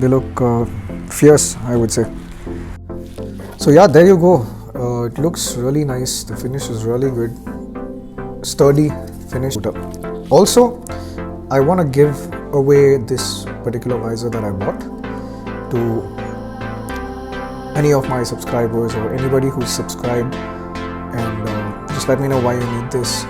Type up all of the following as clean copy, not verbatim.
They look fierce, I would say. So yeah, there you go. It looks really nice. The finish is really good. Sturdy finish. Also, I want to give away this particular visor that I bought to any of my subscribers or anybody who's subscribed, and just let me know why you need this.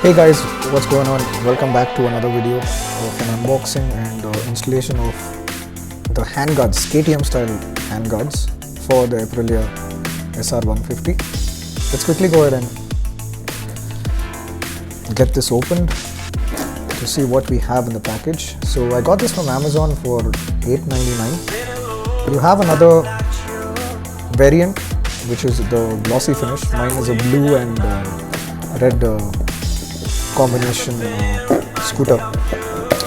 Hey guys, what's going on? Welcome back to another video of an unboxing and installation of the handguards, KTM style handguards for the Aprilia SR 150. Let's quickly go ahead and get this opened to see what we have in the package. So I got this from Amazon for $8.99. You have another variant which is the glossy finish. Mine is a blue and red combination scooter,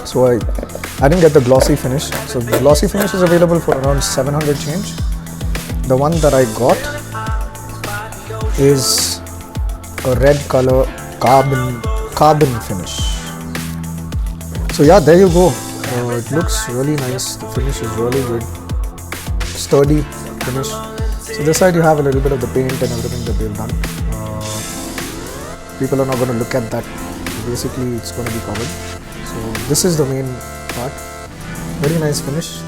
so I didn't get the glossy finish. So the glossy finish is available for around 700 change. The one that I got is a red color carbon finish. So yeah, there you go. It looks really nice. The finish is really good, sturdy finish. So this side you have a little bit of the paint and everything that they've done. People are not going to look at that. Basically it's going to be covered. So this is the main part. Very nice finish.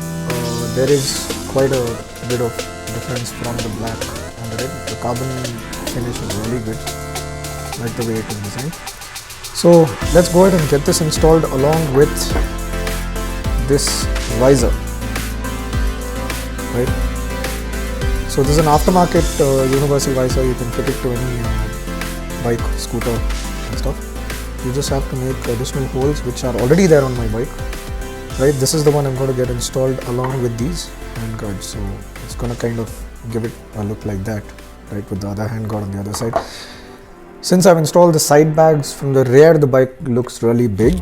There is quite a bit of difference from the black and the red. The carbon finish is really good, like the way it is designed. So let's go ahead and get this installed along with this visor, right? So this is an aftermarket universal visor. You can fit it to any bike, scooter and stuff. You just have to make additional holes which are already there on my bike, right? This is the one I'm going to get installed along with these handguards. So it's going to kind of give it a look like that, right, with the other handguard on the other side. Since I've installed the side bags, from the rear the bike looks really big,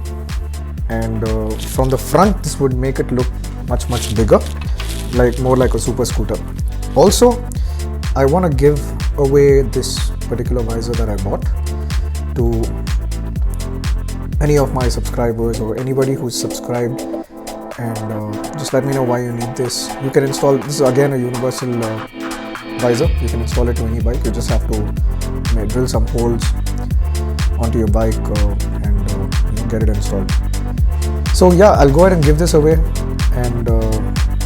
and from the front this would make it look much bigger, like more like a super scooter. Also, I want to give away this particular visor that I bought to any of my subscribers or anybody who's subscribed, and just let me know why you need this. You can install this, is again a universal visor. You can install it to any bike. You just have to drill some holes onto your bike and get it installed. So yeah, I'll go ahead and give this away, and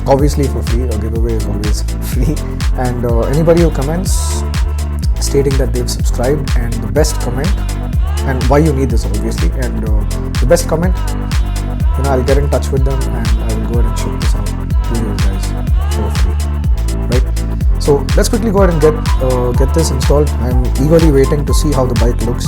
obviously for free. A giveaway is always free. And anybody who comments stating that they've subscribed, and the best comment, and why you need this obviously, and the best comment, I'll get in touch with them and I will go ahead and ship this out to you guys for free, right? So let's quickly go ahead and get this installed. I'm eagerly waiting to see how the bike looks.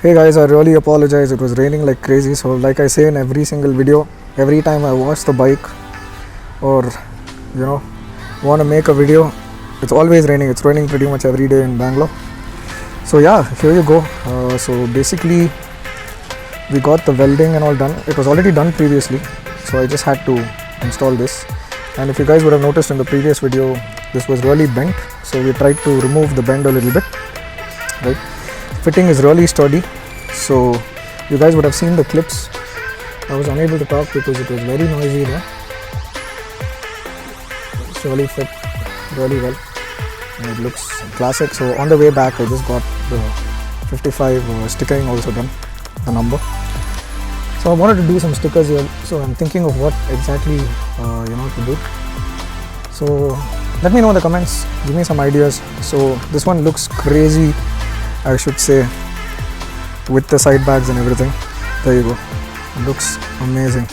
Hey guys, I really apologize. It was raining like crazy, so like I say in every single video, every time I wash the bike or want to make a video, it's always raining. It's raining pretty much every day in Bangalore. So yeah, here you go. So basically we got the welding and all done. It was already done previously, so I just had to install this. And if you guys would have noticed in the previous video, this was really bent, so we tried to remove the bend a little bit, right? Fitting is really sturdy, so you guys would have seen the clips. I was unable to talk because it was very noisy there. It's really fit really well and it looks classic. So on the way back I just got the 55 stickering also done, the number. So I wanted to do some stickers here, so I'm thinking of what exactly to do. So let me know in the comments, give me some ideas. So this one looks crazy, I should say, with the side bags and everything. There you go, it looks amazing.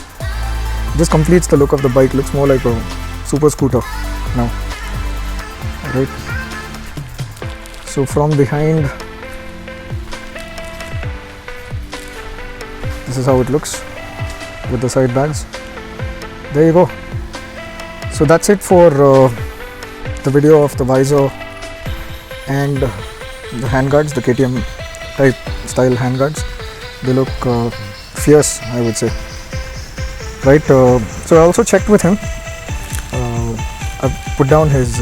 This completes the look of the bike, looks more like a super scooter now, right? So from behind, this is how it looks with the side bags. There you go. So that's it for the video of the visor and the handguards, the KTM type style handguards. They look fierce, I would say, right? So I also checked with him. I've put down his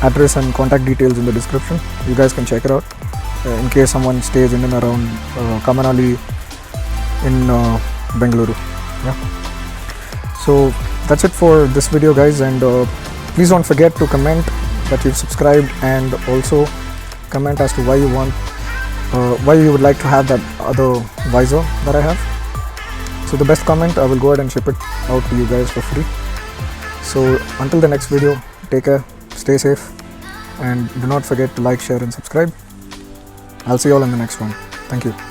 address and contact details in the description. You guys can check it out in case someone stays in and around Kammanahalli in Bangalore. Yeah. So that's it for this video, guys, and please don't forget to comment that you've subscribed, and also comment as to why you want why you would like to have that other visor that I have. So the best comment, I will go ahead and ship it out to you guys for free. So until the next video, take care, stay safe, and do not forget to like, share and subscribe. I'll see you all in the next one. Thank you.